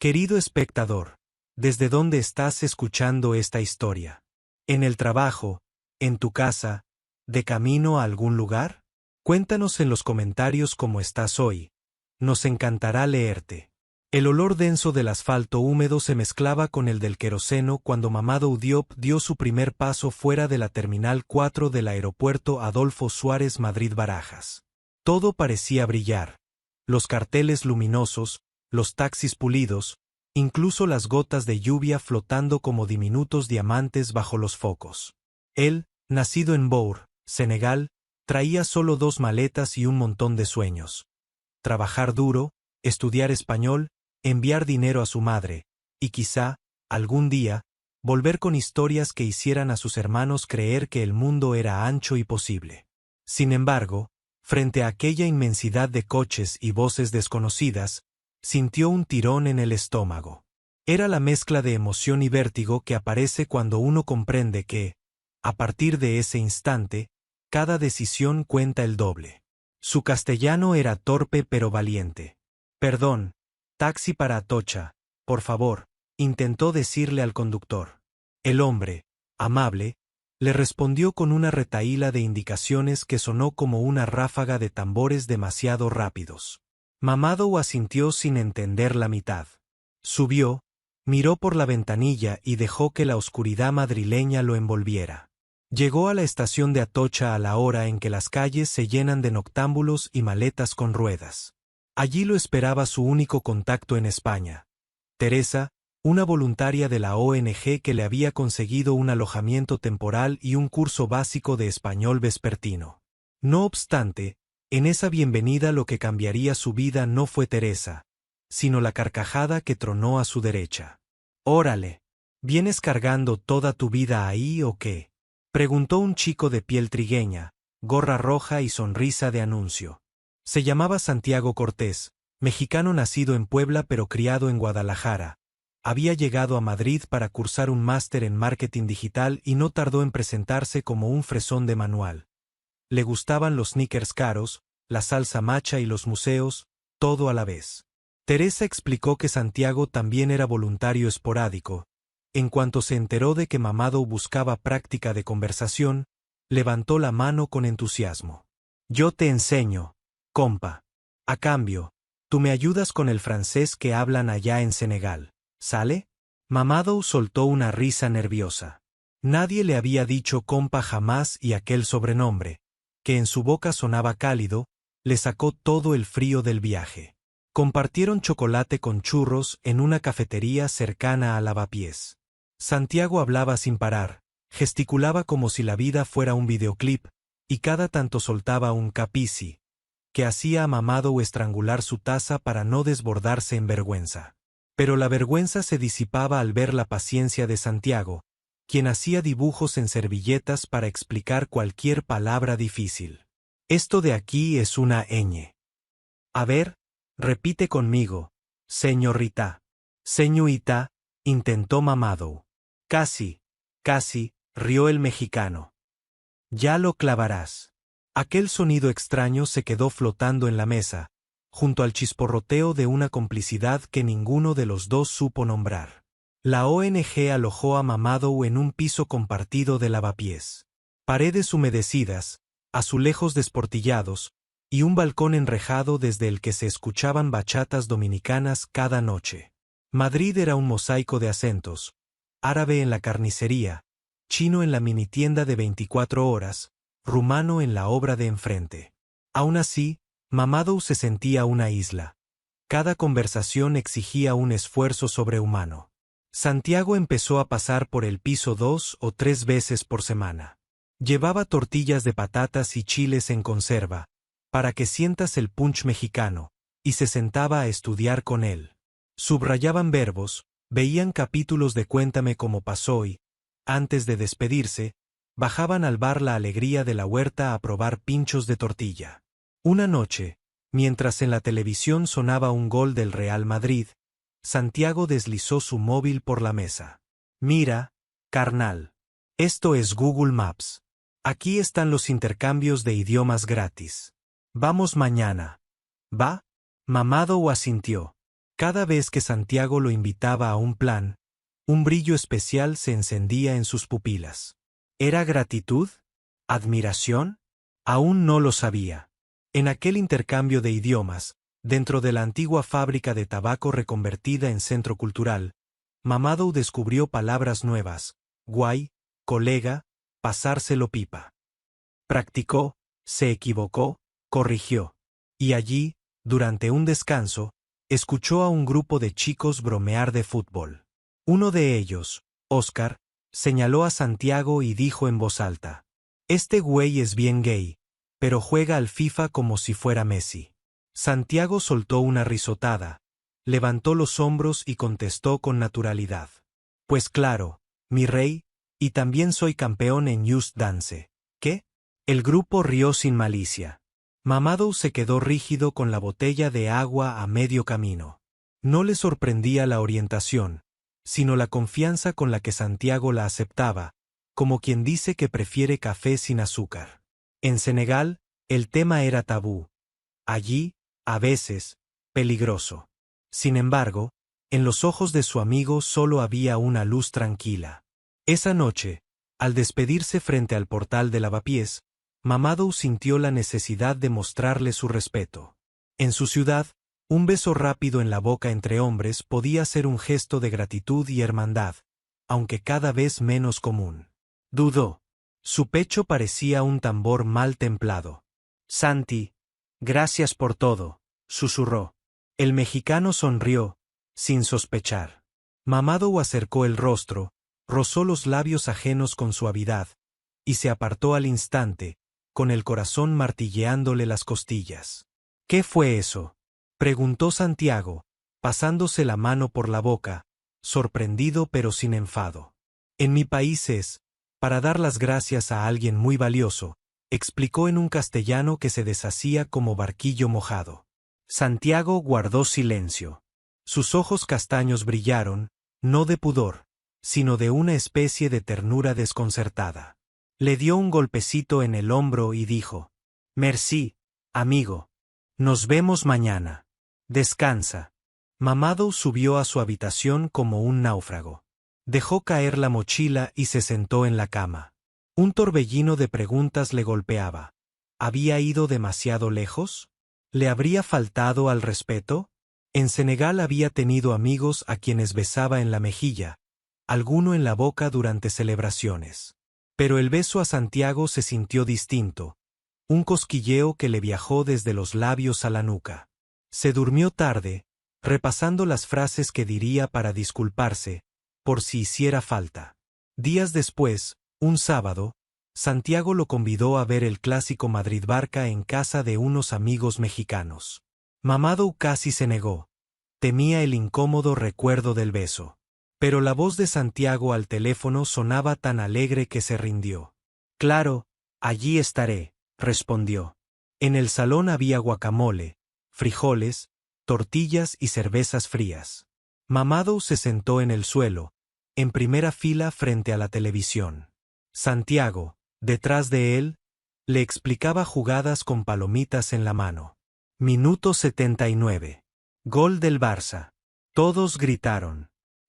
Querido espectador, ¿desde dónde estás escuchando esta historia? ¿En el trabajo? ¿En tu casa? ¿De camino a algún lugar? Cuéntanos en los comentarios cómo estás hoy. Nos encantará leerte. El olor denso del asfalto húmedo se mezclaba con el del queroseno cuando Mamadou Diop dio su primer paso fuera de la Terminal 4 del aeropuerto Adolfo Suárez Madrid-Barajas. Todo parecía brillar. Los carteles luminosos, los taxis pulidos, incluso las gotas de lluvia flotando como diminutos diamantes bajo los focos. Él, nacido en Bour, Senegal, traía solo 2 maletas y un montón de sueños. Trabajar duro, estudiar español, enviar dinero a su madre, y quizá, algún día, volver con historias que hicieran a sus hermanos creer que el mundo era ancho y posible. Sin embargo, frente a aquella inmensidad de coches y voces desconocidas, sintió un tirón en el estómago. Era la mezcla de emoción y vértigo que aparece cuando uno comprende que, a partir de ese instante, cada decisión cuenta el doble. Su castellano era torpe pero valiente. «Perdón, taxi para Atocha, por favor», intentó decirle al conductor. El hombre, amable, le respondió con una retahíla de indicaciones que sonó como una ráfaga de tambores demasiado rápidos. Mamadou asintió sin entender la mitad. Subió, miró por la ventanilla y dejó que la oscuridad madrileña lo envolviera. Llegó a la estación de Atocha a la hora en que las calles se llenan de noctámbulos y maletas con ruedas. Allí lo esperaba su único contacto en España. Teresa, una voluntaria de la ONG que le había conseguido un alojamiento temporal y un curso básico de español vespertino. No obstante, en esa bienvenida lo que cambiaría su vida no fue Teresa, sino la carcajada que tronó a su derecha. «Órale, ¿vienes cargando toda tu vida ahí o qué?», preguntó un chico de piel trigueña, gorra roja y sonrisa de anuncio. Se llamaba Santiago Cortés, mexicano nacido en Puebla pero criado en Guadalajara. Había llegado a Madrid para cursar un máster en marketing digital y no tardó en presentarse como un fresón de manual. Le gustaban los sneakers caros, la salsa macha y los museos, todo a la vez. Teresa explicó que Santiago también era voluntario esporádico. En cuanto se enteró de que Mamadou buscaba práctica de conversación, levantó la mano con entusiasmo. «Yo te enseño, compa. A cambio, tú me ayudas con el francés que hablan allá en Senegal, ¿sale?» Mamadou soltó una risa nerviosa. Nadie le había dicho compa jamás y aquel sobrenombre, que en su boca sonaba cálido, le sacó todo el frío del viaje. Compartieron chocolate con churros en una cafetería cercana a Lavapiés. Santiago hablaba sin parar, gesticulaba como si la vida fuera un videoclip, y cada tanto soltaba un capisci, que hacía a Mamadou estrangular su taza para no desbordarse en vergüenza. Pero la vergüenza se disipaba al ver la paciencia de Santiago, quien hacía dibujos en servilletas para explicar cualquier palabra difícil. «Esto de aquí es una ñ. A ver, repite conmigo, señorita». «Señorita», intentó Mamadou. «Casi, casi», rió el mexicano. «Ya lo clavarás». Aquel sonido extraño se quedó flotando en la mesa, junto al chisporroteo de una complicidad que ninguno de los dos supo nombrar. La ONG alojó a Mamadou en un piso compartido de Lavapiés. Paredes humedecidas, azulejos desportillados, y un balcón enrejado desde el que se escuchaban bachatas dominicanas cada noche. Madrid era un mosaico de acentos: árabe en la carnicería, chino en la minitienda de 24 horas, rumano en la obra de enfrente. Aún así, Mamadou se sentía una isla. Cada conversación exigía un esfuerzo sobrehumano. Santiago empezó a pasar por el piso 2 o 3 veces por semana. Llevaba tortillas de patatas y chiles en conserva, para que sientas el punch mexicano, y se sentaba a estudiar con él. Subrayaban verbos, veían capítulos de Cuéntame cómo pasó y, antes de despedirse, bajaban al bar La Alegría de la Huerta a probar pinchos de tortilla. Una noche, mientras en la televisión sonaba un gol del Real Madrid, Santiago deslizó su móvil por la mesa. «Mira, carnal. Esto es Google Maps. Aquí están los intercambios de idiomas gratis. Vamos mañana. ¿Va?» Mamadou asintió. Cada vez que Santiago lo invitaba a un plan, un brillo especial se encendía en sus pupilas. ¿Era gratitud? ¿Admiración? Aún no lo sabía. En aquel intercambio de idiomas, dentro de la antigua fábrica de tabaco reconvertida en centro cultural, Mamadou descubrió palabras nuevas: guay, colega, pasárselo pipa. Practicó, se equivocó, corrigió. Y allí, durante un descanso, escuchó a un grupo de chicos bromear de fútbol. Uno de ellos, Oscar, señaló a Santiago y dijo en voz alta: «Este güey es bien gay, pero juega al FIFA como si fuera Messi». Santiago soltó una risotada, levantó los hombros y contestó con naturalidad: «Pues claro, mi rey, y también soy campeón en Just Dance». ¿Qué? El grupo rió sin malicia. Mamadou se quedó rígido con la botella de agua a medio camino. No le sorprendía la orientación, sino la confianza con la que Santiago la aceptaba, como quien dice que prefiere café sin azúcar. En Senegal, el tema era tabú. Allí, a veces, peligroso. Sin embargo, en los ojos de su amigo solo había una luz tranquila. Esa noche, al despedirse frente al portal de Lavapiés, Mamadou sintió la necesidad de mostrarle su respeto. En su ciudad, un beso rápido en la boca entre hombres podía ser un gesto de gratitud y hermandad, aunque cada vez menos común. Dudó. Su pecho parecía un tambor mal templado. «Santi, gracias por todo», susurró. El mexicano sonrió, sin sospechar. Mamadou acercó el rostro, rozó los labios ajenos con suavidad, y se apartó al instante, con el corazón martilleándole las costillas. «¿Qué fue eso?», preguntó Santiago, pasándose la mano por la boca, sorprendido pero sin enfado. «En mi país es, para dar las gracias a alguien muy valioso», explicó en un castellano que se deshacía como barquillo mojado. Santiago guardó silencio. Sus ojos castaños brillaron, no de pudor, sino de una especie de ternura desconcertada. Le dio un golpecito en el hombro y dijo: «Merci, amigo. Nos vemos mañana. Descansa». Mamadou subió a su habitación como un náufrago. Dejó caer la mochila y se sentó en la cama. Un torbellino de preguntas le golpeaba. ¿Había ido demasiado lejos? ¿Le habría faltado al respeto? En Senegal había tenido amigos a quienes besaba en la mejilla, alguno en la boca durante celebraciones. Pero el beso a Santiago se sintió distinto, un cosquilleo que le viajó desde los labios a la nuca. Se durmió tarde, repasando las frases que diría para disculparse, por si hiciera falta. Días después, un sábado, Santiago lo convidó a ver el clásico Madrid-Barça en casa de unos amigos mexicanos. Mamadou casi se negó. Temía el incómodo recuerdo del beso. Pero la voz de Santiago al teléfono sonaba tan alegre que se rindió. «Claro, allí estaré», respondió. En el salón había guacamole, frijoles, tortillas y cervezas frías. Mamadou se sentó en el suelo, en primera fila frente a la televisión. Santiago, detrás de él, le explicaba jugadas con palomitas en la mano. Minuto 79. Gol del Barça. Todos gritaron.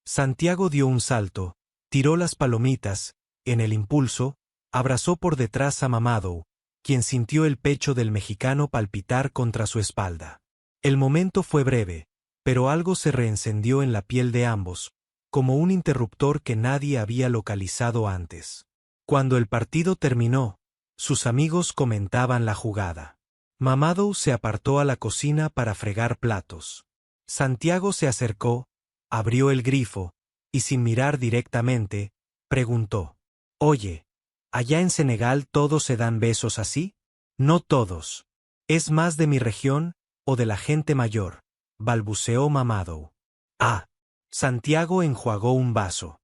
Santiago dio un salto, tiró las palomitas, en el impulso, abrazó por detrás a Mamadou, quien sintió el pecho del mexicano palpitar contra su espalda. El momento fue breve, pero algo se reencendió en la piel de ambos, como un interruptor que nadie había localizado antes. Cuando el partido terminó, sus amigos comentaban la jugada. Mamadou se apartó a la cocina para fregar platos. Santiago se acercó, abrió el grifo, y sin mirar directamente, preguntó: «Oye, ¿allá en Senegal todos se dan besos así?» «No todos. Es más de mi región, o de la gente mayor», balbuceó Mamadou. «Ah». Santiago enjuagó un vaso.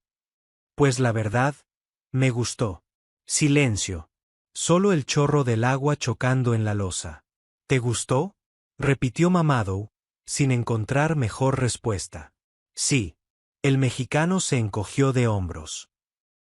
«Pues la verdad, me gustó». Silencio. Solo el chorro del agua chocando en la loza. «¿Te gustó?», repitió Mamadou, sin encontrar mejor respuesta. «Sí». El mexicano se encogió de hombros.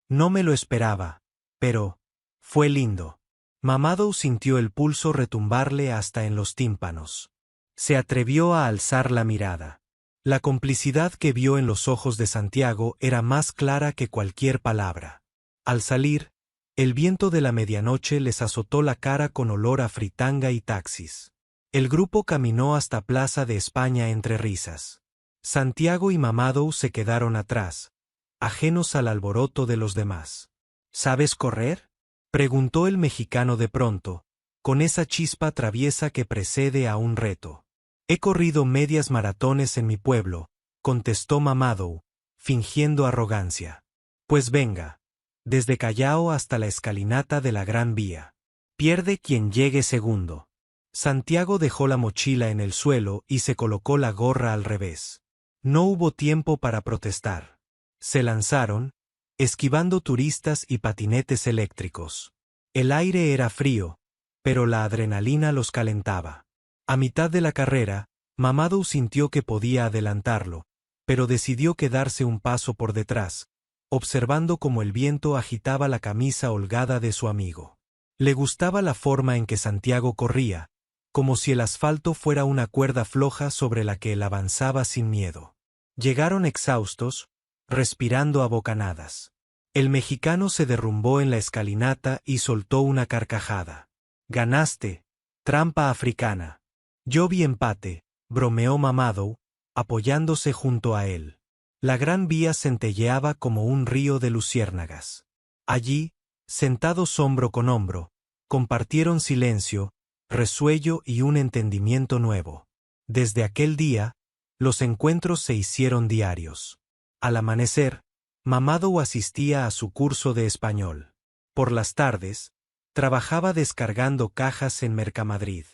«No me lo esperaba, pero fue lindo». Mamadou sintió el pulso retumbarle hasta en los tímpanos. Se atrevió a alzar la mirada. La complicidad que vio en los ojos de Santiago era más clara que cualquier palabra. Al salir, el viento de la medianoche les azotó la cara con olor a fritanga y taxis. El grupo caminó hasta Plaza de España entre risas. Santiago y Mamadou se quedaron atrás, ajenos al alboroto de los demás. ¿Sabes correr?, preguntó el mexicano de pronto, con esa chispa traviesa que precede a un reto. He corrido medias maratones en mi pueblo, contestó Mamadou, fingiendo arrogancia. Pues venga, desde Callao hasta la escalinata de la Gran Vía. Pierde quien llegue segundo. Santiago dejó la mochila en el suelo y se colocó la gorra al revés. No hubo tiempo para protestar. Se lanzaron, esquivando turistas y patinetes eléctricos. El aire era frío, pero la adrenalina los calentaba. A mitad de la carrera, Mamadou sintió que podía adelantarlo, pero decidió quedarse un paso por detrás, observando cómo el viento agitaba la camisa holgada de su amigo. Le gustaba la forma en que Santiago corría, como si el asfalto fuera una cuerda floja sobre la que él avanzaba sin miedo. Llegaron exhaustos, respirando a bocanadas. El mexicano se derrumbó en la escalinata y soltó una carcajada. «Ganaste, trampa africana». «Yo vi empate», bromeó Mamadou, apoyándose junto a él. La Gran Vía centelleaba como un río de luciérnagas. Allí, sentados hombro con hombro, compartieron silencio, resuello y un entendimiento nuevo. Desde aquel día, los encuentros se hicieron diarios. Al amanecer, Mamadou asistía a su curso de español. Por las tardes, trabajaba descargando cajas en Mercamadrid.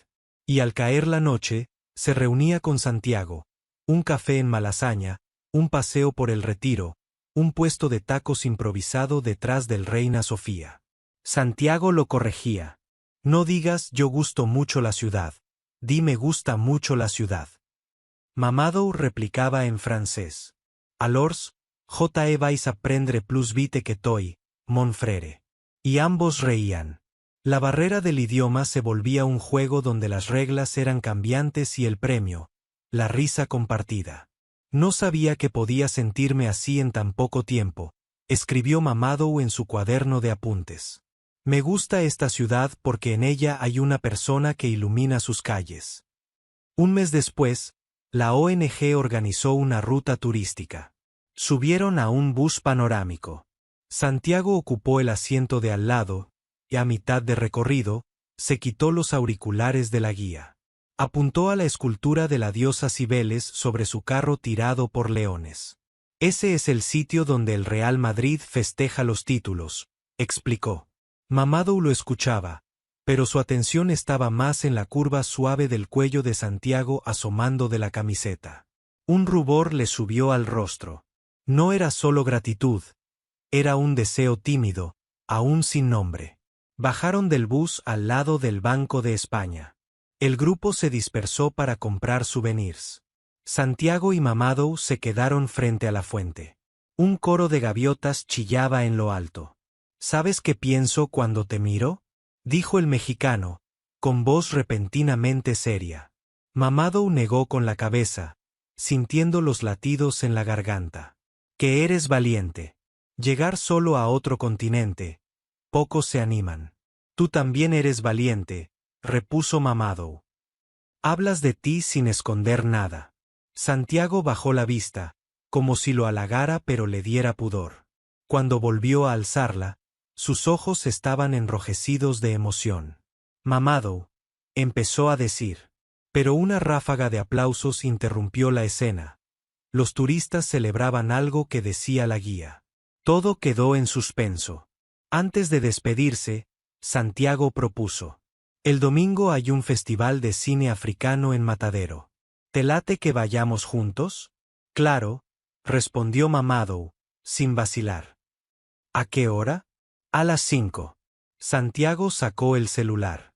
Y al caer la noche, se reunía con Santiago, un café en Malasaña, un paseo por el Retiro, un puesto de tacos improvisado detrás del Reina Sofía. Santiago lo corregía. «No digas yo gusto mucho la ciudad, di me gusta mucho la ciudad». Mamadou replicaba en francés. «Alors, je vais apprendre plus vite que toi, mon frère». Y ambos reían. La barrera del idioma se volvía un juego donde las reglas eran cambiantes y el premio, la risa compartida. «No sabía que podía sentirme así en tan poco tiempo», escribió Mamadou en su cuaderno de apuntes. «Me gusta esta ciudad porque en ella hay una persona que ilumina sus calles». Un mes después, la ONG organizó una ruta turística. Subieron a un bus panorámico. Santiago ocupó el asiento de al lado, y a mitad de recorrido, se quitó los auriculares de la guía. Apuntó a la escultura de la diosa Cibeles sobre su carro tirado por leones. «Ese es el sitio donde el Real Madrid festeja los títulos», explicó. Mamadou lo escuchaba, pero su atención estaba más en la curva suave del cuello de Santiago asomando de la camiseta. Un rubor le subió al rostro. No era solo gratitud, era un deseo tímido, aún sin nombre. Bajaron del bus al lado del Banco de España. El grupo se dispersó para comprar souvenirs. Santiago y Mamadou se quedaron frente a la fuente. Un coro de gaviotas chillaba en lo alto. «¿Sabes qué pienso cuando te miro?», dijo el mexicano, con voz repentinamente seria. Mamadou negó con la cabeza, sintiendo los latidos en la garganta. «Que eres valiente. Llegar solo a otro continente. Pocos se animan». «Tú también eres valiente», repuso Mamadou. «Hablas de ti sin esconder nada». Santiago bajó la vista, como si lo halagara pero le diera pudor. Cuando volvió a alzarla, sus ojos estaban enrojecidos de emoción. «Mamadou», empezó a decir. Pero una ráfaga de aplausos interrumpió la escena. Los turistas celebraban algo que decía la guía. Todo quedó en suspenso. Antes de despedirse, Santiago propuso: «El domingo hay un festival de cine africano en Matadero. ¿Te late que vayamos juntos?». «Claro», respondió Mamadou, sin vacilar. «¿A qué hora?». «A las 5». Santiago sacó el celular.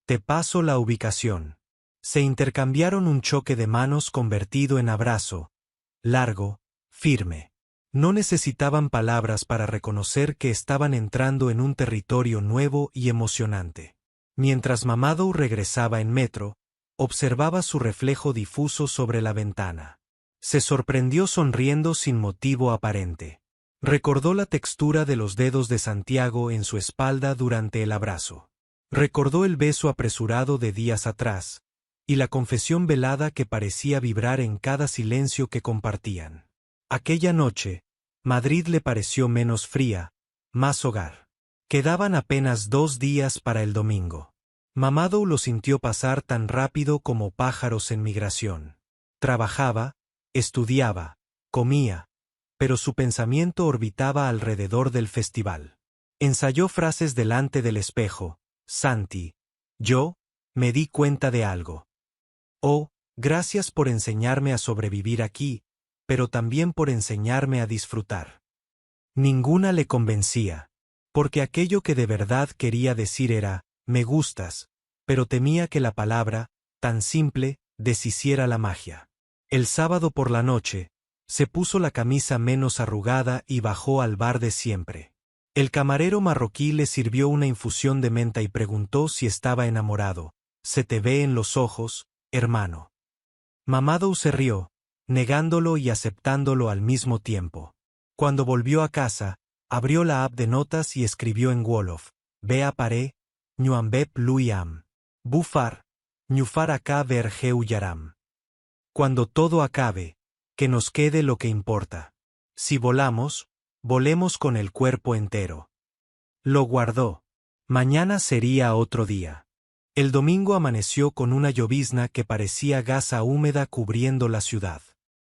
«Te paso la ubicación». Se intercambiaron un choque de manos convertido en abrazo, largo, firme. No necesitaban palabras para reconocer que estaban entrando en un territorio nuevo y emocionante. Mientras Mamadou regresaba en metro, observaba su reflejo difuso sobre la ventana. Se sorprendió sonriendo sin motivo aparente. Recordó la textura de los dedos de Santiago en su espalda durante el abrazo. Recordó el beso apresurado de días atrás, y la confesión velada que parecía vibrar en cada silencio que compartían. Aquella noche, Madrid le pareció menos fría, más hogar. Quedaban apenas 2 días para el domingo. Mamadou lo sintió pasar tan rápido como pájaros en migración. Trabajaba, estudiaba, comía, pero su pensamiento orbitaba alrededor del festival. Ensayó frases delante del espejo. Santi, yo, me di cuenta de algo. Oh, gracias por enseñarme a sobrevivir aquí, pero también por enseñarme a disfrutar. Ninguna le convencía, porque aquello que de verdad quería decir era, me gustas, pero temía que la palabra, tan simple, deshiciera la magia. El sábado por la noche, se puso la camisa menos arrugada y bajó al bar de siempre. El camarero marroquí le sirvió una infusión de menta y preguntó si estaba enamorado. Se te ve en los ojos, hermano. Mamadou se rió, negándolo y aceptándolo al mismo tiempo. Cuando volvió a casa, abrió la app de notas y escribió en Wolof, Bea paré, Ñuambep Luyam. Bufar, Ñufar acá vergeu yaram. Cuando todo acabe, que nos quede lo que importa. Si volamos, volemos con el cuerpo entero. Lo guardó. Mañana sería otro día. El domingo amaneció con una llovizna que parecía gasa húmeda cubriendo la ciudad.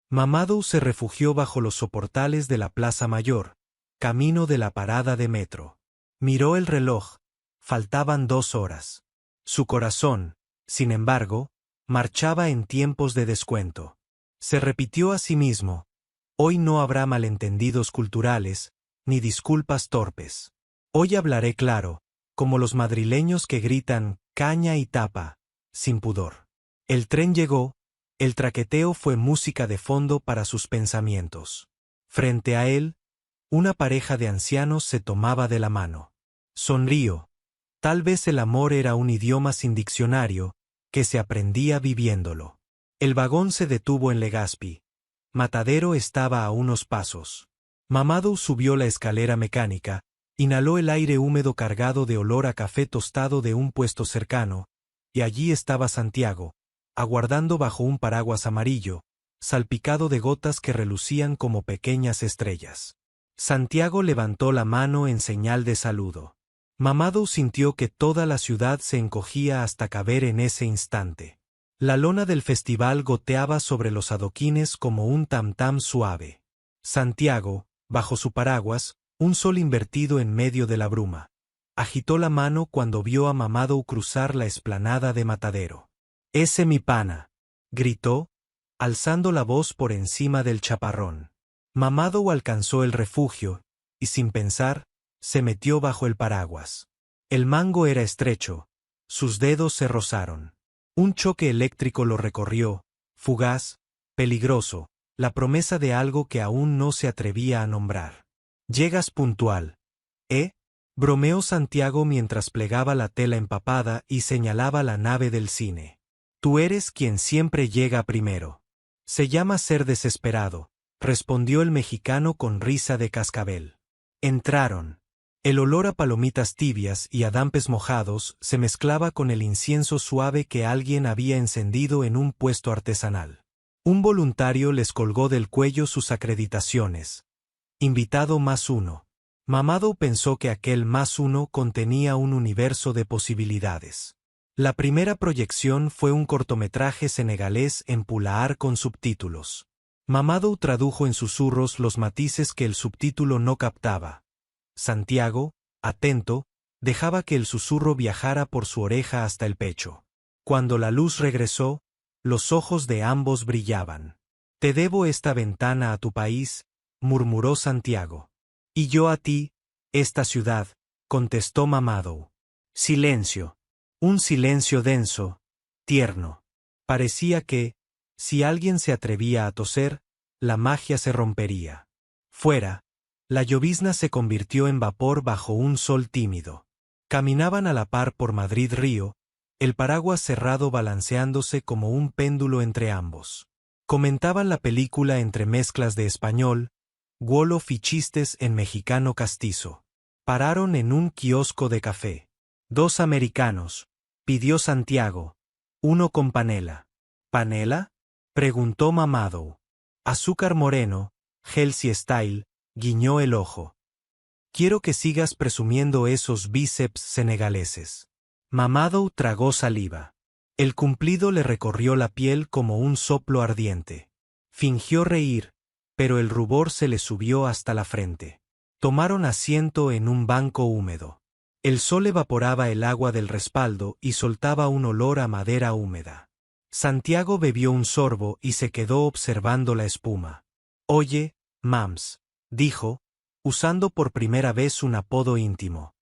Mamadou se refugió bajo los soportales de la Plaza Mayor, camino de la parada de metro. Miró el reloj. Faltaban 2 horas. Su corazón, sin embargo, marchaba en tiempos de descuento. Se repitió a sí mismo, hoy no habrá malentendidos culturales, ni disculpas torpes. Hoy hablaré claro, como los madrileños que gritan, caña y tapa, sin pudor. El tren llegó, el traqueteo fue música de fondo para sus pensamientos. Frente a él, una pareja de ancianos se tomaba de la mano. Sonrió. Tal vez el amor era un idioma sin diccionario, que se aprendía viviéndolo. El vagón se detuvo en Legazpi. Matadero estaba a unos pasos. Mamadou subió la escalera mecánica, inhaló el aire húmedo cargado de olor a café tostado de un puesto cercano, y allí estaba Santiago, aguardando bajo un paraguas amarillo, salpicado de gotas que relucían como pequeñas estrellas. Santiago levantó la mano en señal de saludo. Mamadou sintió que toda la ciudad se encogía hasta caber en ese instante. La lona del festival goteaba sobre los adoquines como un tam-tam suave. Santiago, bajo su paraguas, un sol invertido en medio de la bruma, agitó la mano cuando vio a Mamadou cruzar la explanada de Matadero. «Ese mi pana», gritó, alzando la voz por encima del chaparrón. Mamadou alcanzó el refugio, y sin pensar, se metió bajo el paraguas. El mango era estrecho, sus dedos se rozaron. Un choque eléctrico lo recorrió, fugaz, peligroso, la promesa de algo que aún no se atrevía a nombrar. «Llegas puntual, ¿eh?», bromeó Santiago mientras plegaba la tela empapada y señalaba la nave del cine. «Tú eres quien siempre llega primero». «Se llama ser desesperado», respondió el mexicano con risa de cascabel. Entraron. El olor a palomitas tibias y a dampes mojados se mezclaba con el incienso suave que alguien había encendido en un puesto artesanal. Un voluntario les colgó del cuello sus acreditaciones. Invitado +1. Mamadou pensó que aquel +1 contenía un universo de posibilidades. La primera proyección fue un cortometraje senegalés en Pulaar con subtítulos. Mamadou tradujo en susurros los matices que el subtítulo no captaba. Santiago, atento, dejaba que el susurro viajara por su oreja hasta el pecho. Cuando la luz regresó, los ojos de ambos brillaban. «Te debo esta ventana a tu país», murmuró Santiago. «Y yo a ti, esta ciudad», contestó Mamadou. Silencio. Un silencio denso, tierno. Parecía que, si alguien se atrevía a toser, la magia se rompería. Fuera, la llovizna se convirtió en vapor bajo un sol tímido. Caminaban a la par por Madrid-Río, el paraguas cerrado balanceándose como un péndulo entre ambos. Comentaban la película entre mezclas de español, Wolof y chistes en mexicano castizo. Pararon en un kiosco de café. 2 americanos, pidió Santiago. Uno con panela. ¿Panela?, preguntó Mamadou. Azúcar moreno, healthy style, guiñó el ojo. Quiero que sigas presumiendo esos bíceps senegaleses. Mamadou tragó saliva. El cumplido le recorrió la piel como un soplo ardiente. Fingió reír, pero el rubor se le subió hasta la frente. Tomaron asiento en un banco húmedo. El sol evaporaba el agua del respaldo y soltaba un olor a madera húmeda. Santiago bebió un sorbo y se quedó observando la espuma. Oye, Mams, dijo, usando por primera vez un apodo íntimo.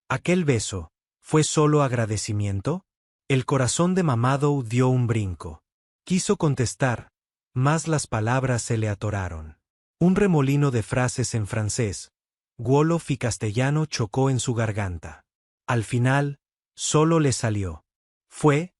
¿Aquel beso fue solo agradecimiento? El corazón de Mamadou dio un brinco. Quiso contestar, mas las palabras se le atoraron. Un remolino de frases en francés, wolof y castellano chocó en su garganta. Al final, solo le salió. Fue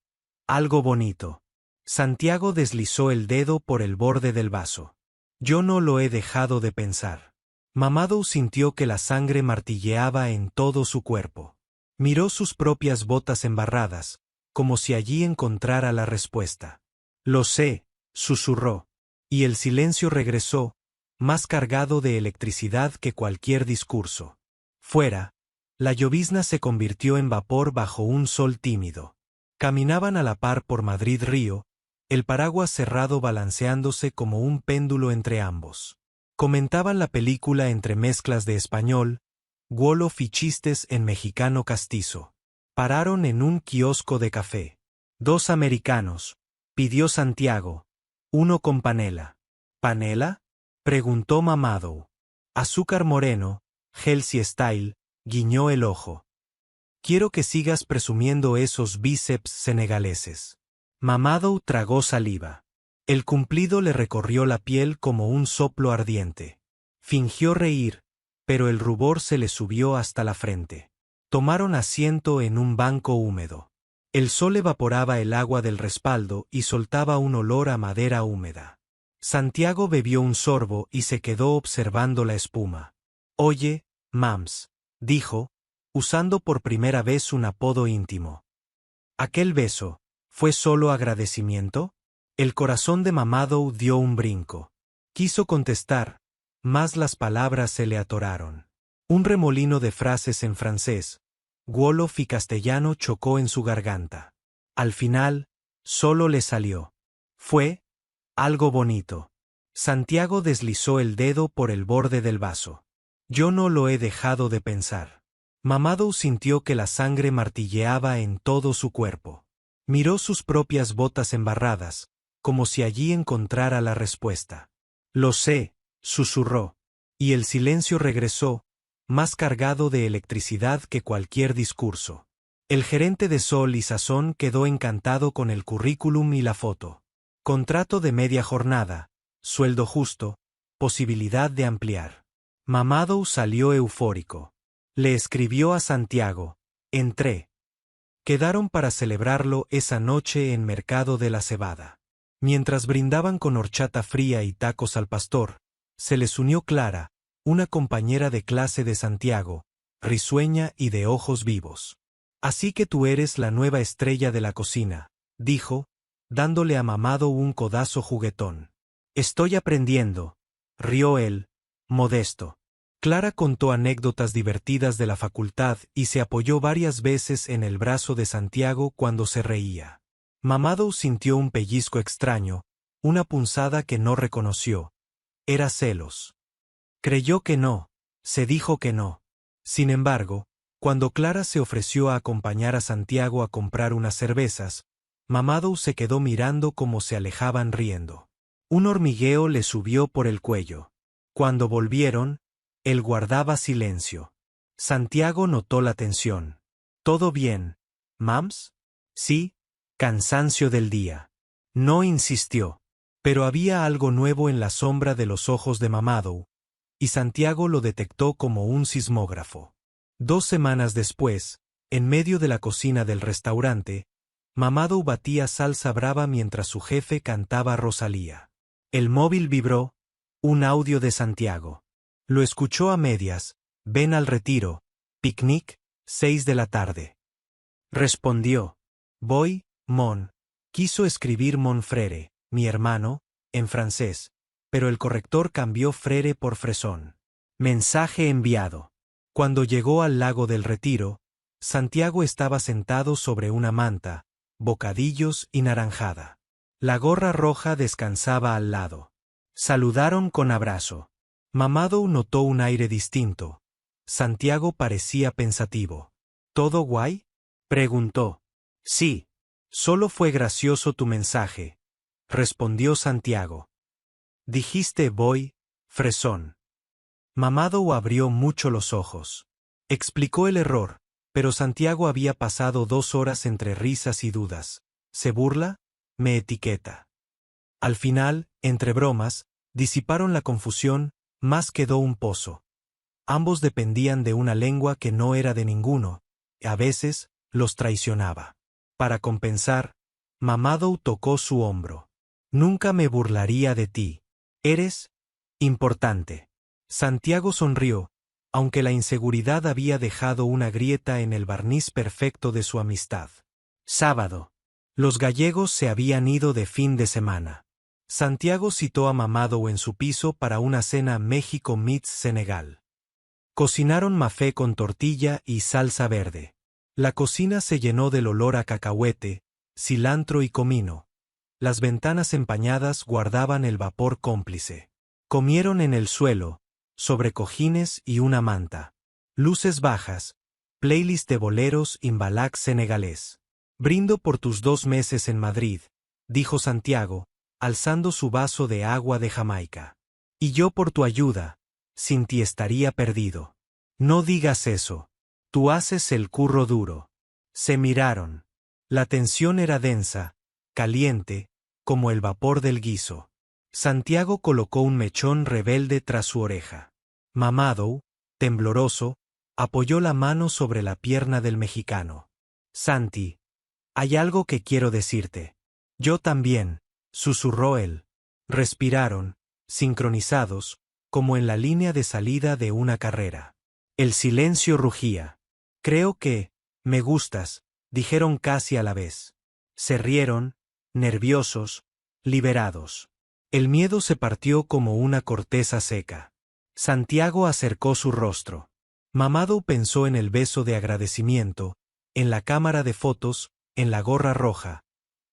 algo bonito. Santiago deslizó el dedo por el borde del vaso. Yo no lo he dejado de pensar. Mamadou sintió que la sangre martilleaba en todo su cuerpo. Miró sus propias botas embarradas, como si allí encontrara la respuesta. Lo sé, susurró, y el silencio regresó, más cargado de electricidad que cualquier discurso. Fuera, la llovizna se convirtió en vapor bajo un sol tímido. Caminaban a la par por Madrid Río, el paraguas cerrado balanceándose como un péndulo entre ambos. Comentaban la película entre mezclas de español, wolof y chistes en mexicano castizo. Pararon en un kiosco de café. 2 americanos, pidió Santiago. Uno con panela. ¿Panela?, preguntó Mamadou. Azúcar moreno, healthy style, guiñó el ojo. Quiero que sigas presumiendo esos bíceps senegaleses. Mamadou tragó saliva. El cumplido le recorrió la piel como un soplo ardiente. Fingió reír, pero el rubor se le subió hasta la frente. Tomaron asiento en un banco húmedo. El sol evaporaba el agua del respaldo y soltaba un olor a madera húmeda. Santiago bebió un sorbo y se quedó observando la espuma. Oye, Mams, dijo, usando por primera vez un apodo íntimo. ¿Aquel beso fue solo agradecimiento? El corazón de Mamadou dio un brinco. Quiso contestar, mas las palabras se le atoraron. Un remolino de frases en francés, wolof y castellano chocó en su garganta. Al final, solo le salió. Fue algo bonito. Santiago deslizó el dedo por el borde del vaso. Yo no lo he dejado de pensar. Mamadou sintió que la sangre martilleaba en todo su cuerpo. Miró sus propias botas embarradas, como si allí encontrara la respuesta. Lo sé, susurró, y el silencio regresó, más cargado de electricidad que cualquier discurso. El gerente de Sol y Sazón quedó encantado con el currículum y la foto. Contrato de media jornada, sueldo justo, posibilidad de ampliar. Mamadou salió eufórico. Le escribió a Santiago, entré. Quedaron para celebrarlo esa noche en Mercado de la Cebada. Mientras brindaban con horchata fría y tacos al pastor, se les unió Clara, una compañera de clase de Santiago, risueña y de ojos vivos. Así que tú eres la nueva estrella de la cocina, dijo, dándole a Mamadou un codazo juguetón. Estoy aprendiendo, rió él, modesto. Clara contó anécdotas divertidas de la facultad y se apoyó varias veces en el brazo de Santiago cuando se reía. Mamadou sintió un pellizco extraño, una punzada que no reconoció. Era celos. Creyó que no, se dijo que no. Sin embargo, cuando Clara se ofreció a acompañar a Santiago a comprar unas cervezas, Mamadou se quedó mirando cómo se alejaban riendo. Un hormigueo le subió por el cuello. Cuando volvieron, él guardaba silencio. Santiago notó la tensión. ¿Todo bien, Mams? Sí, cansancio del día. No insistió. Pero había algo nuevo en la sombra de los ojos de Mamadou, y Santiago lo detectó como un sismógrafo. 2 semanas después, en medio de la cocina del restaurante, Mamadou batía salsa brava mientras su jefe cantaba Rosalía. El móvil vibró, un audio de Santiago. Lo escuchó a medias, ven al retiro, picnic, 6 de la tarde. Respondió, voy, mon. Quiso escribir mon frere, mi hermano, en francés, pero el corrector cambió frere por fresón. Mensaje enviado. Cuando llegó al lago del Retiro, Santiago estaba sentado sobre una manta, bocadillos y naranjada. La gorra roja descansaba al lado. Saludaron con abrazo. Mamadou notó un aire distinto. Santiago parecía pensativo. ¿Todo guay? Preguntó. Sí. Solo fue gracioso tu mensaje, respondió Santiago. Dijiste voy, fresón. Mamadou abrió mucho los ojos. Explicó el error, pero Santiago había pasado 2 horas entre risas y dudas. ¿Se burla? Me etiqueta. Al final, entre bromas, disiparon la confusión, más quedó un pozo. Ambos dependían de una lengua que no era de ninguno, y a veces, los traicionaba. Para compensar, Mamadou tocó su hombro. Nunca me burlaría de ti. Eres importante. Santiago sonrió, aunque la inseguridad había dejado una grieta en el barniz perfecto de su amistad. Sábado. Los gallegos se habían ido de fin de semana. Santiago citó a Mamadou en su piso para una cena México meets Senegal. Cocinaron mafé con tortilla y salsa verde. La cocina se llenó del olor a cacahuete, cilantro y comino. Las ventanas empañadas guardaban el vapor cómplice. Comieron en el suelo, sobre cojines y una manta. Luces bajas, playlist de boleros imbalac senegalés. Brindo por tus 2 meses en Madrid, dijo Santiago, alzando su vaso de agua de Jamaica. Y yo por tu ayuda, sin ti estaría perdido. No digas eso. Tú haces el curro duro. Se miraron. La tensión era densa, caliente, como el vapor del guiso. Santiago colocó un mechón rebelde tras su oreja. Mamadou, tembloroso, apoyó la mano sobre la pierna del mexicano. Santi, hay algo que quiero decirte. Yo también, susurró él. Respiraron, sincronizados, como en la línea de salida de una carrera. El silencio rugía. Creo que, me gustas, dijeron casi a la vez. Se rieron, nerviosos, liberados. El miedo se partió como una corteza seca. Santiago acercó su rostro. Mamadou pensó en el beso de agradecimiento, en la cámara de fotos, en la gorra roja.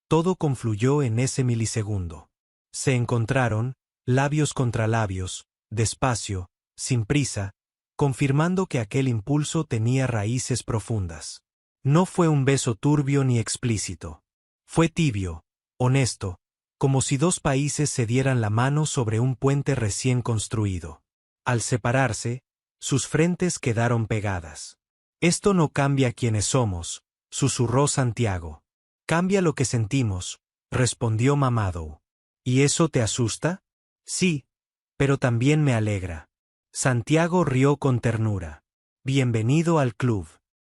Todo confluyó en ese milisegundo. Se encontraron, labios contra labios, despacio, sin prisa, confirmando que aquel impulso tenía raíces profundas. No fue un beso turbio ni explícito. Fue tibio, honesto, como si 2 países se dieran la mano sobre un puente recién construido. Al separarse, sus frentes quedaron pegadas. Esto no cambia quiénes somos, susurró Santiago. Cambia lo que sentimos, respondió Mamadou. ¿Y eso te asusta? Sí, pero también me alegra. Santiago rió con ternura. Bienvenido al club.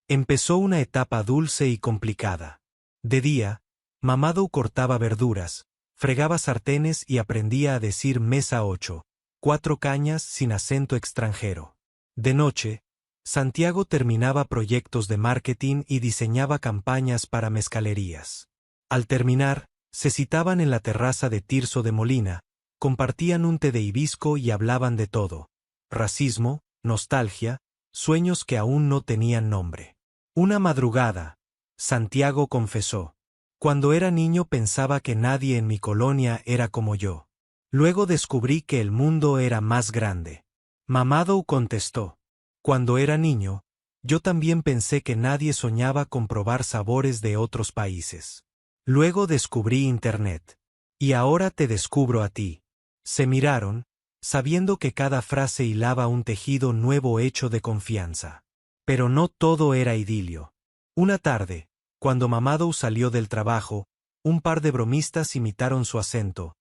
Empezó una etapa dulce y complicada. De día, Mamadou cortaba verduras, fregaba sartenes y aprendía a decir mesa 8, 4 cañas sin acento extranjero. De noche, Santiago terminaba proyectos de marketing y diseñaba campañas para mezcalerías. Al terminar, se citaban en la terraza de Tirso de Molina, compartían un té de hibisco y hablaban de todo. Racismo, nostalgia, sueños que aún no tenían nombre. Una madrugada, Santiago confesó. Cuando era niño pensaba que nadie en mi colonia era como yo. Luego descubrí que el mundo era más grande. Mamadou contestó. Cuando era niño, yo también pensé que nadie soñaba con probar sabores de otros países. Luego descubrí Internet. Y ahora te descubro a ti. Se miraron, sabiendo que cada frase hilaba un tejido nuevo hecho de confianza. Pero no todo era idilio. Una tarde, cuando Mamadou salió del trabajo, un par de bromistas imitaron su acento.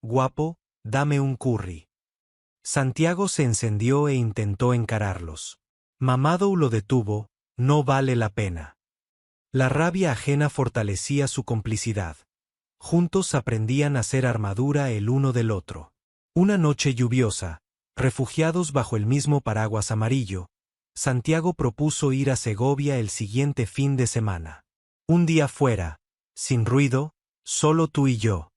Guapo, dame un curry. Santiago se encendió e intentó encararlos. Mamadou lo detuvo, no vale la pena. La rabia ajena fortalecía su complicidad. Juntos aprendían a hacer armadura el uno del otro. Una noche lluviosa, refugiados bajo el mismo paraguas amarillo, Santiago propuso ir a Segovia el siguiente fin de semana. Un día fuera, sin ruido, solo tú y yo.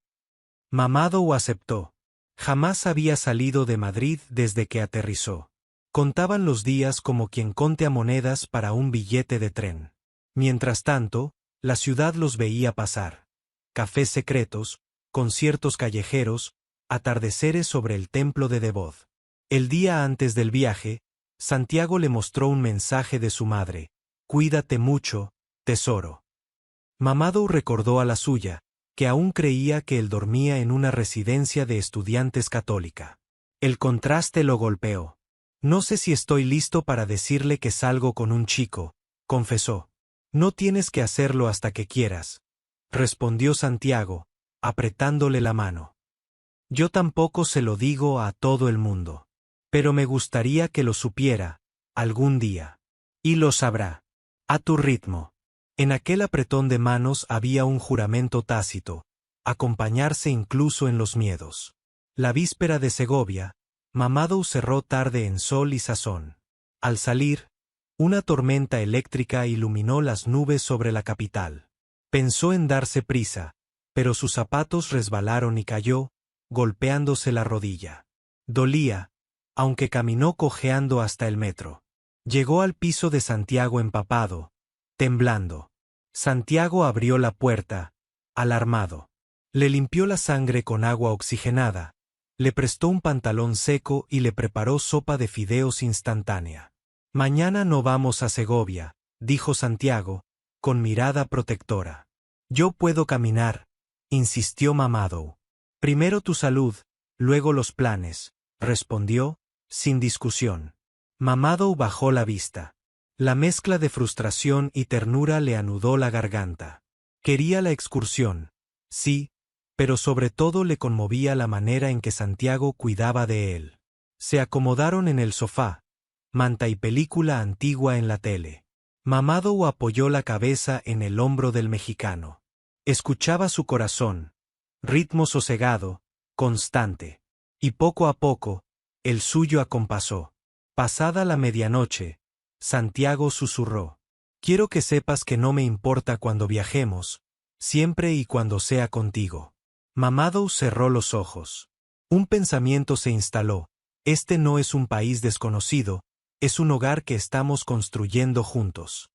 Mamadou aceptó. Jamás había salido de Madrid desde que aterrizó. Contaban los días como quien contea monedas para un billete de tren. Mientras tanto, la ciudad los veía pasar. Cafés secretos, conciertos callejeros, atardeceres sobre el templo de Devot. El día antes del viaje, Santiago le mostró un mensaje de su madre: «Cuídate mucho, tesoro». Mamadou recordó a la suya, que aún creía que él dormía en una residencia de estudiantes católica. El contraste lo golpeó. «No sé si estoy listo para decirle que salgo con un chico», confesó. «No tienes que hacerlo hasta que quieras», respondió Santiago, apretándole la mano. «Yo tampoco se lo digo a todo el mundo. Pero me gustaría que lo supiera, algún día. Y lo sabrá. A tu ritmo». En aquel apretón de manos había un juramento tácito, acompañarse incluso en los miedos. La víspera de Segovia, Mamadou cerró tarde en Sol y Sazón. Al salir, una tormenta eléctrica iluminó las nubes sobre la capital. Pensó en darse prisa, pero sus zapatos resbalaron y cayó, golpeándose la rodilla. Dolía, aunque caminó cojeando hasta el metro. Llegó al piso de Santiago empapado, temblando. Santiago abrió la puerta, alarmado. Le limpió la sangre con agua oxigenada, le prestó un pantalón seco y le preparó sopa de fideos instantánea. «Mañana no vamos a Segovia», dijo Santiago, con mirada protectora. «Yo puedo caminar», insistió Mamadou. «Primero tu salud, luego los planes», respondió, sin discusión. Mamadou bajó la vista. La mezcla de frustración y ternura le anudó la garganta. Quería la excursión, sí, pero sobre todo le conmovía la manera en que Santiago cuidaba de él. Se acomodaron en el sofá, manta y película antigua en la tele. Mamadou apoyó la cabeza en el hombro del mexicano. Escuchaba su corazón, ritmo sosegado, constante. Y poco a poco, el suyo acompasó. Pasada la medianoche, Santiago susurró: «Quiero que sepas que no me importa cuando viajemos, siempre y cuando sea contigo». Mamadou cerró los ojos. Un pensamiento se instaló: «Este no es un país desconocido, es un hogar que estamos construyendo juntos».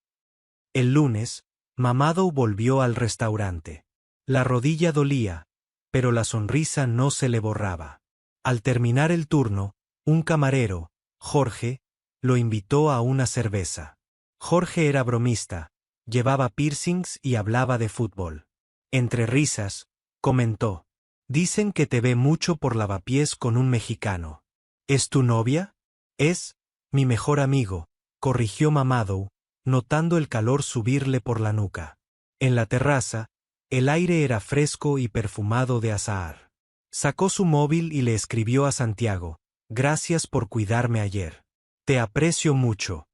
El lunes, Mamadou volvió al restaurante. La rodilla dolía, pero la sonrisa no se le borraba. Al terminar el turno, un camarero, Jorge, lo invitó a una cerveza. Jorge era bromista, llevaba piercings y hablaba de fútbol. Entre risas, comentó: «Dicen que te ve mucho por Lavapiés con un mexicano». «¿Es tu novia?» «Es mi mejor amigo», corrigió Mamadou, notando el calor subirle por la nuca. En la terraza, el aire era fresco y perfumado de azahar. Sacó su móvil y le escribió a Santiago: «Gracias por cuidarme ayer. Te aprecio mucho».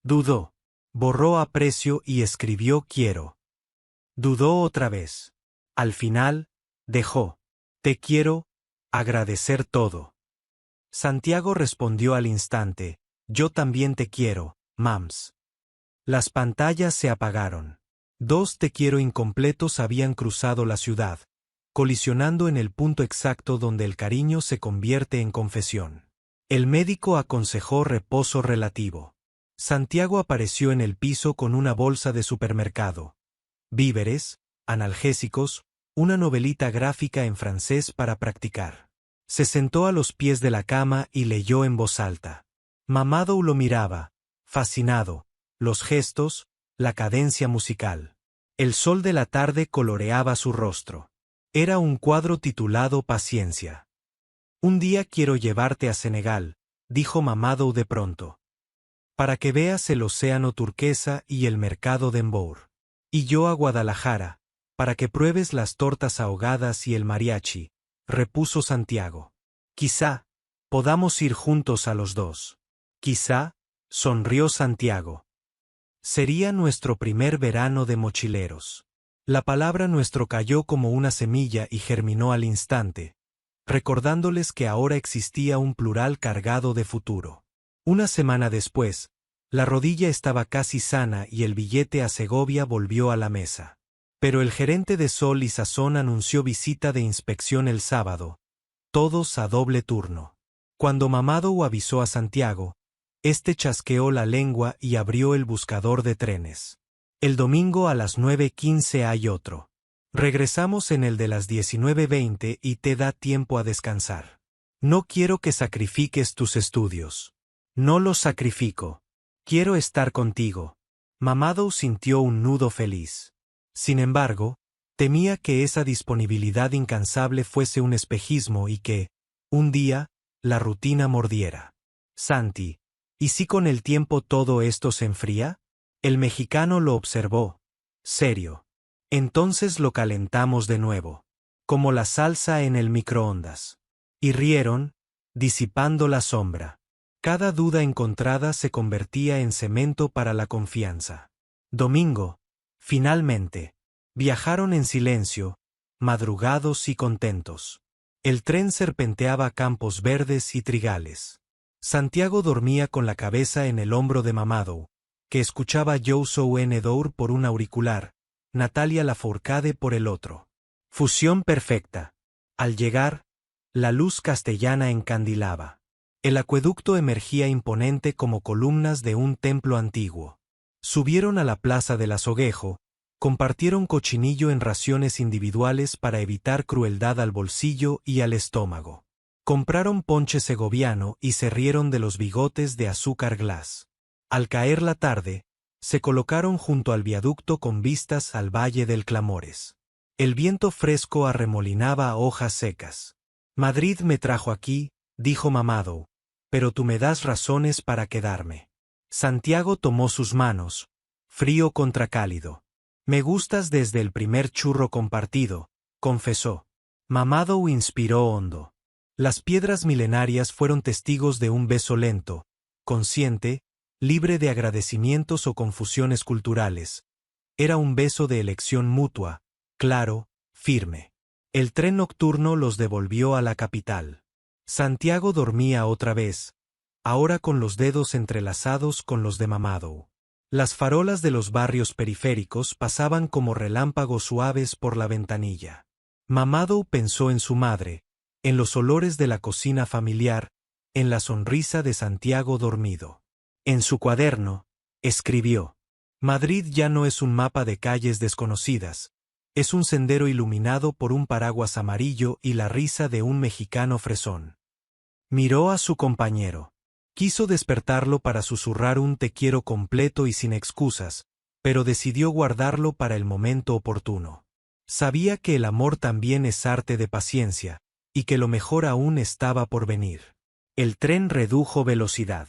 Dudó. Borró aprecio y escribió quiero. Dudó otra vez. Al final, dejó: «Te quiero, agradecer todo». Santiago respondió al instante: «Yo también te quiero, Mams». Las pantallas se apagaron. Dos te quiero incompletos habían cruzado la ciudad, colisionando en el punto exacto donde el cariño se convierte en confesión. El médico aconsejó reposo relativo. Santiago apareció en el piso con una bolsa de supermercado, víveres, analgésicos, una novelita gráfica en francés para practicar. Se sentó a los pies de la cama y leyó en voz alta. Mamadou lo miraba, fascinado, los gestos, la cadencia musical. El sol de la tarde coloreaba su rostro. Era un cuadro titulado Paciencia. «Un día quiero llevarte a Senegal», dijo Mamadou de pronto, «para que veas el océano turquesa y el mercado de Mbour. Y yo a Guadalajara, para que pruebes las tortas ahogadas y el mariachi», repuso Santiago. «Quizá podamos ir juntos a los dos». «Quizá», sonrió Santiago. Sería nuestro primer verano de mochileros. La palabra nuestro cayó como una semilla y germinó al instante, recordándoles que ahora existía un plural cargado de futuro. Una semana después, la rodilla estaba casi sana y el billete a Segovia volvió a la mesa. Pero el gerente de Sol y Sazón anunció visita de inspección el sábado, todos a doble turno. Cuando Mamadou avisó a Santiago, este chasqueó la lengua y abrió el buscador de trenes. El domingo a las 9:15 hay otro. Regresamos en el de las 19:20 y te da tiempo a descansar. No quiero que sacrifiques tus estudios. No los sacrifico. Quiero estar contigo. Mamadou sintió un nudo feliz. Sin embargo, temía que esa disponibilidad incansable fuese un espejismo y que, un día, la rutina mordiera. Santi, ¿y si con el tiempo todo esto se enfría? El mexicano lo observó. Serio. Entonces lo calentamos de nuevo. Como la salsa en el microondas. Y rieron, disipando la sombra. Cada duda encontrada se convertía en cemento para la confianza. Domingo, finalmente. Viajaron en silencio, madrugados y contentos. El tren serpenteaba campos verdes y trigales. Santiago dormía con la cabeza en el hombro de Mamadou, que escuchaba Youssou N'Dour por un auricular, Natalia Lafourcade por el otro. Fusión perfecta. Al llegar, la luz castellana encandilaba. El acueducto emergía imponente como columnas de un templo antiguo. Subieron a la plaza del Azoguejo, compartieron cochinillo en raciones individuales para evitar crueldad al bolsillo y al estómago. Compraron ponche segoviano y se rieron de los bigotes de azúcar glass. Al caer la tarde, se colocaron junto al viaducto con vistas al Valle del Clamores. El viento fresco arremolinaba hojas secas. Madrid me trajo aquí, dijo Mamadou, pero tú me das razones para quedarme. Santiago tomó sus manos, frío contra cálido. Me gustas desde el primer churro compartido, confesó. Mamadou inspiró hondo. Las piedras milenarias fueron testigos de un beso lento, consciente, libre de agradecimientos o confusiones culturales. Era un beso de elección mutua, claro, firme. El tren nocturno los devolvió a la capital. Santiago dormía otra vez, ahora con los dedos entrelazados con los de Mamadou. Las farolas de los barrios periféricos pasaban como relámpagos suaves por la ventanilla. Mamadou pensó en su madre, en los olores de la cocina familiar, en la sonrisa de Santiago dormido. En su cuaderno, escribió: Madrid ya no es un mapa de calles desconocidas, es un sendero iluminado por un paraguas amarillo y la risa de un mexicano fresón. Miró a su compañero. Quiso despertarlo para susurrar un te quiero completo y sin excusas, pero decidió guardarlo para el momento oportuno. Sabía que el amor también es arte de paciencia, y que lo mejor aún estaba por venir. El tren redujo velocidad.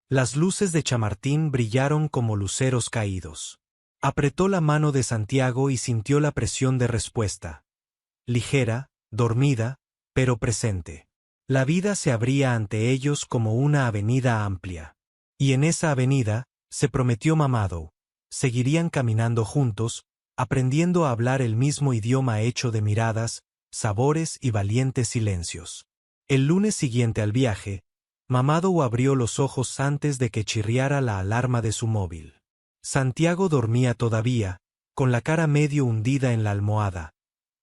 Las luces de Chamartín brillaron como luceros caídos. Apretó la mano de Santiago y sintió la presión de respuesta. Ligera, dormida, pero presente. La vida se abría ante ellos como una avenida amplia. Y en esa avenida, se prometió Mamadou, seguirían caminando juntos, aprendiendo a hablar el mismo idioma hecho de miradas, sabores y valientes silencios. El lunes siguiente al viaje, Mamadou abrió los ojos antes de que chirriara la alarma de su móvil. Santiago dormía todavía, con la cara medio hundida en la almohada.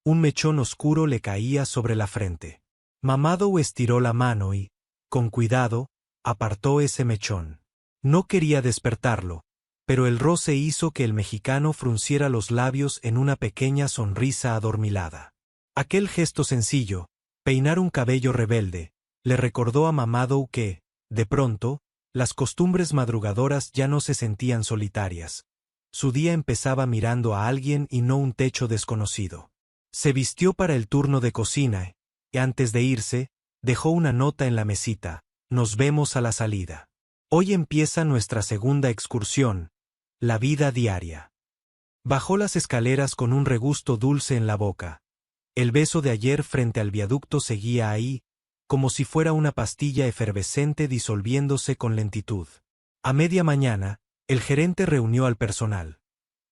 Un mechón oscuro le caía sobre la frente. Mamadou estiró la mano y, con cuidado, apartó ese mechón. No quería despertarlo, pero el roce hizo que el mexicano frunciera los labios en una pequeña sonrisa adormilada. Aquel gesto sencillo, peinar un cabello rebelde, le recordó a Mamadou que, de pronto, las costumbres madrugadoras ya no se sentían solitarias. Su día empezaba mirando a alguien y no un techo desconocido. Se vistió para el turno de cocina, y antes de irse, dejó una nota en la mesita: nos vemos a la salida. Hoy empieza nuestra segunda excursión, la vida diaria. Bajó las escaleras con un regusto dulce en la boca. El beso de ayer frente al viaducto seguía ahí, como si fuera una pastilla efervescente disolviéndose con lentitud. A media mañana, El gerente reunió al personal.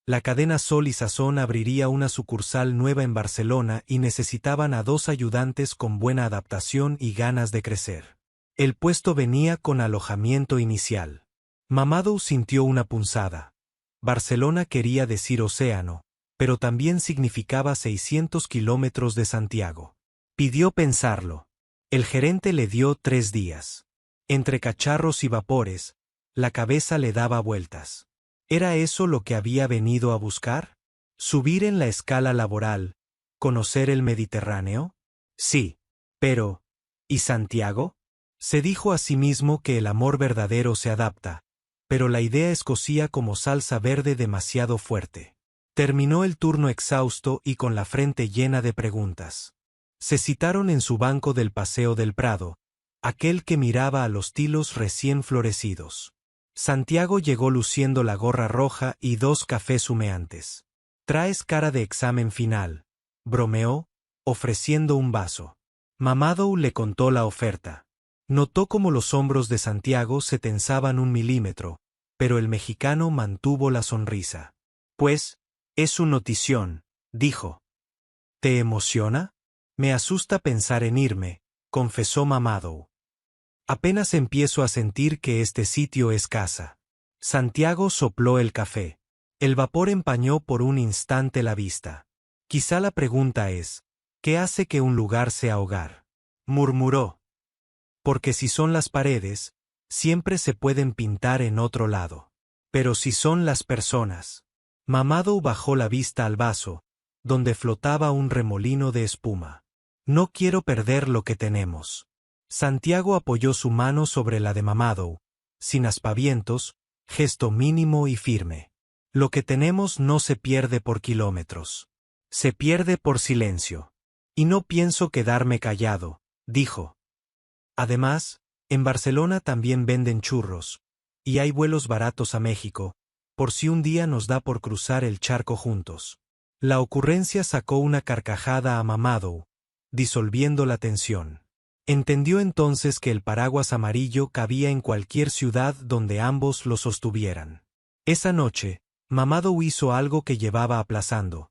La cadena Sol y Sazón abriría una sucursal nueva en Barcelona y necesitaban a 2 ayudantes con buena adaptación y ganas de crecer. El puesto venía con alojamiento inicial. Mamadou sintió una punzada. Barcelona quería decir océano, pero también significaba 600 kilómetros de Santiago. Pidió pensarlo. El gerente le dio 3 días. Entre cacharros y vapores, la cabeza le daba vueltas. ¿Era eso lo que había venido a buscar? ¿Subir en la escala laboral? ¿Conocer el Mediterráneo? Sí. Pero, ¿y Santiago? Se dijo a sí mismo que el amor verdadero se adapta, pero la idea escocía como salsa verde demasiado fuerte. Terminó el turno exhausto y con la frente llena de preguntas. Se citaron en su banco del Paseo del Prado, aquel que miraba a los tilos recién florecidos. Santiago llegó luciendo la gorra roja y 2 cafés humeantes. «¿Traes cara de examen final?», bromeó, ofreciendo un vaso. Mamadou le contó la oferta. Notó cómo los hombros de Santiago se tensaban 1 milímetro, pero el mexicano mantuvo la sonrisa. «Pues, es un notición», dijo. «¿Te emociona? Me asusta pensar en irme», confesó Mamadou. «Apenas empiezo a sentir que este sitio es casa». Santiago sopló el café. El vapor empañó por un instante la vista. «Quizá la pregunta es, ¿qué hace que un lugar sea hogar?», murmuró. «Porque si son las paredes, siempre se pueden pintar en otro lado. Pero si son las personas». Mamadou bajó la vista al vaso, donde flotaba un remolino de espuma. «No quiero perder lo que tenemos». Santiago apoyó su mano sobre la de Mamadou, sin aspavientos, gesto mínimo y firme. «Lo que tenemos no se pierde por kilómetros. Se pierde por silencio. Y no pienso quedarme callado», dijo. «Además, en Barcelona también venden churros, y hay vuelos baratos a México, por si un día nos da por cruzar el charco juntos». La ocurrencia sacó una carcajada a Mamadou, disolviendo la tensión. Entendió entonces que el paraguas amarillo cabía en cualquier ciudad donde ambos lo sostuvieran. Esa noche, Mamadou hizo algo que llevaba aplazando.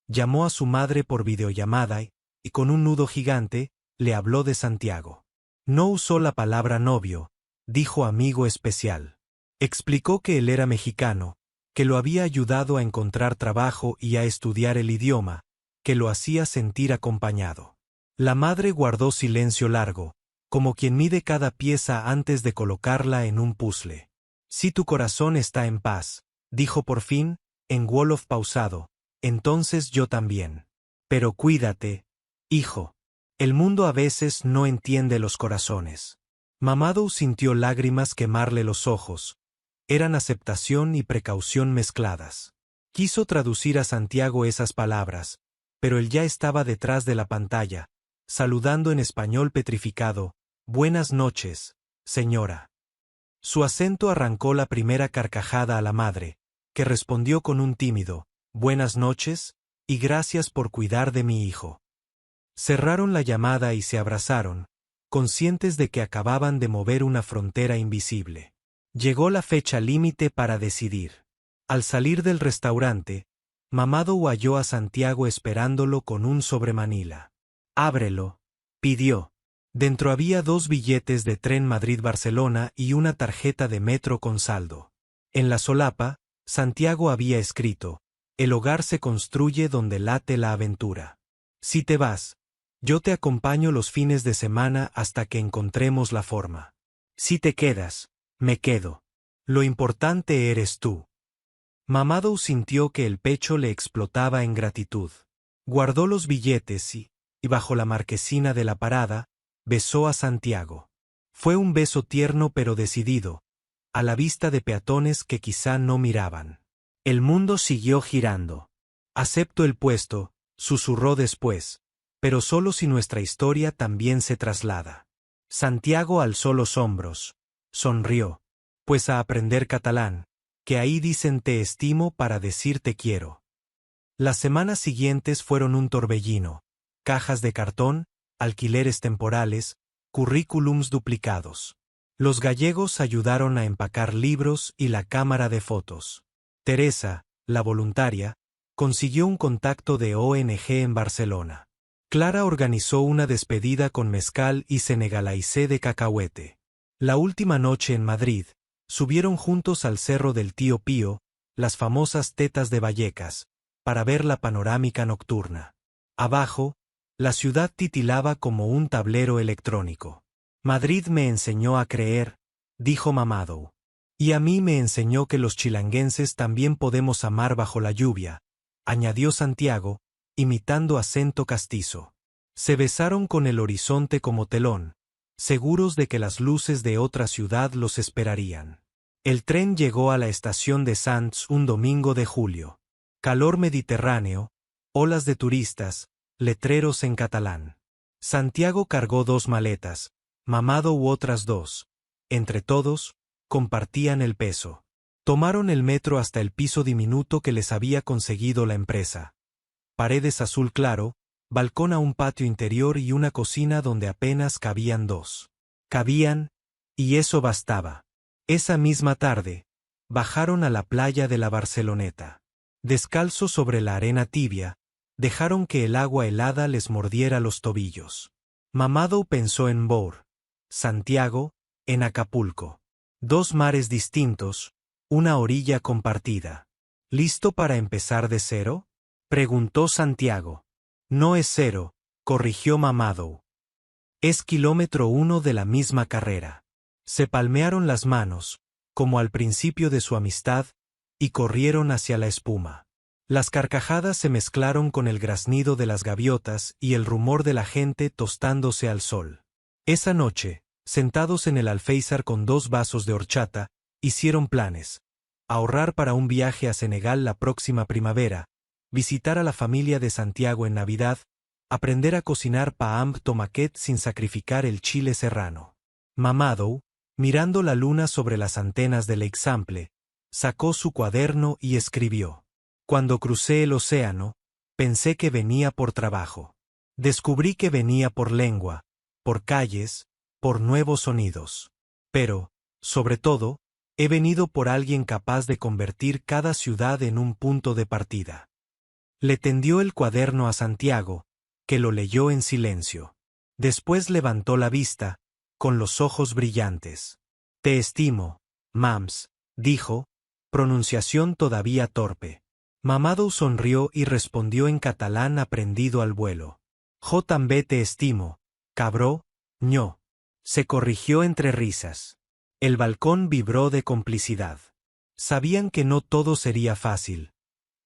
Llamó a su madre por videollamada y con un nudo gigante, le habló de Santiago. No usó la palabra novio, dijo amigo especial. Explicó que él era mexicano, que lo había ayudado a encontrar trabajo y a estudiar el idioma, que lo hacía sentir acompañado. La madre guardó silencio largo, como quien mide cada pieza antes de colocarla en un puzzle. «Si tu corazón está en paz», dijo por fin, en wolof pausado, «entonces yo también. Pero cuídate, hijo. El mundo a veces no entiende los corazones». Mamadou sintió lágrimas quemarle los ojos. Eran aceptación y precaución mezcladas. Quiso traducir a Santiago esas palabras, pero él ya estaba detrás de la pantalla, saludando en español petrificado: «Buenas noches, señora». Su acento arrancó la primera carcajada a la madre, que respondió con un tímido «Buenas noches, y gracias por cuidar de mi hijo». Cerraron la llamada y se abrazaron, conscientes de que acababan de mover una frontera invisible. Llegó la fecha límite para decidir. Al salir del restaurante, Mamadou halló a Santiago esperándolo con un sobremanila. «Ábrelo», pidió. Dentro había 2 billetes de tren Madrid-Barcelona y una tarjeta de metro con saldo. En la solapa, Santiago había escrito: «El hogar se construye donde late la aventura. Si te vas, yo te acompaño los fines de semana hasta que encontremos la forma. Si te quedas, me quedo. Lo importante eres tú». Mamadou sintió que el pecho le explotaba en gratitud. Guardó los billetes y bajo la marquesina de la parada, besó a Santiago. Fue un beso tierno pero decidido, a la vista de peatones que quizá no miraban. El mundo siguió girando. «Acepto el puesto», susurró después, «pero solo si nuestra historia también se traslada». Santiago alzó los hombros. Sonrió. «Pues a aprender catalán, que ahí dicen te estimo para decir te quiero». Las semanas siguientes fueron un torbellino. Cajas de cartón, alquileres temporales, currículums duplicados. Los gallegos ayudaron a empacar libros y la cámara de fotos. Teresa, la voluntaria, consiguió un contacto de ONG en Barcelona. Clara organizó una despedida con mezcal y senegalaicé de cacahuete. La última noche en Madrid, subieron juntos al Cerro del Tío Pío, las famosas Tetas de Vallecas, para ver la panorámica nocturna. Abajo, la ciudad titilaba como un tablero electrónico. Madrid me enseñó a creer, dijo Mamadou. Y a mí me enseñó que los chilanguenses también podemos amar bajo la lluvia, añadió Santiago, imitando acento castizo. Se besaron con el horizonte como telón, seguros de que las luces de otra ciudad los esperarían. El tren llegó a la estación de Sants un domingo de julio. Calor mediterráneo, olas de turistas, letreros en catalán. Santiago cargó 2 maletas, Mamadou otras 2. Entre todos, compartían el peso. Tomaron el metro hasta el piso diminuto que les había conseguido la empresa. Paredes azul claro, balcón a un patio interior y una cocina donde apenas cabían 2. Cabían, y eso bastaba. Esa misma tarde, bajaron a la playa de la Barceloneta. Descalzos sobre la arena tibia, dejaron que el agua helada les mordiera los tobillos. Mamadou pensó en Bour, Santiago, en Acapulco. 2 mares distintos, una orilla compartida. ¿Listo para empezar de cero?, preguntó Santiago. No es cero, corrigió Mamadou. Es kilómetro 1 de la misma carrera. Se palmearon las manos, como al principio de su amistad, y corrieron hacia la espuma. Las carcajadas se mezclaron con el graznido de las gaviotas y el rumor de la gente tostándose al sol. Esa noche, sentados en el alféizar con 2 vasos de horchata, hicieron planes. Ahorrar para un viaje a Senegal la próxima primavera, visitar a la familia de Santiago en Navidad, aprender a cocinar paam tomaquet sin sacrificar el chile serrano. Mamadou, mirando la luna sobre las antenas del Example, sacó su cuaderno y escribió. Cuando crucé el océano, pensé que venía por trabajo. Descubrí que venía por lengua, por calles, por nuevos sonidos. Pero, sobre todo, he venido por alguien capaz de convertir cada ciudad en un punto de partida. Le tendió el cuaderno a Santiago, que lo leyó en silencio. Después levantó la vista, con los ojos brillantes. Te estimo, Mams, dijo, pronunciación todavía torpe. Mamadou sonrió y respondió en catalán aprendido al vuelo. Jo també te estimo, cabró, ño. Se corrigió entre risas. El balcón vibró de complicidad. Sabían que no todo sería fácil.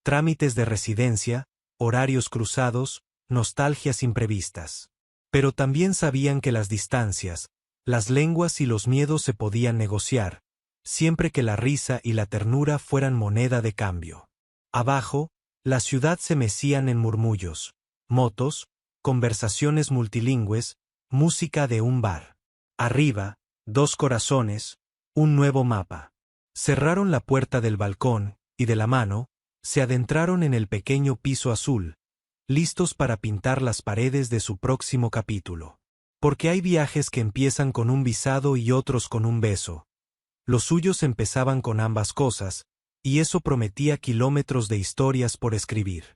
Trámites de residencia, horarios cruzados, nostalgias imprevistas. Pero también sabían que las distancias, las lenguas y los miedos se podían negociar, siempre que la risa y la ternura fueran moneda de cambio. Abajo, la ciudad se mecían en murmullos, motos, conversaciones multilingües, música de un bar. Arriba, 2 corazones, un nuevo mapa. Cerraron la puerta del balcón, y de la mano, se adentraron en el pequeño piso azul, listos para pintar las paredes de su próximo capítulo. Porque hay viajes que empiezan con un visado y otros con un beso. Los suyos empezaban con ambas cosas, y eso prometía kilómetros de historias por escribir.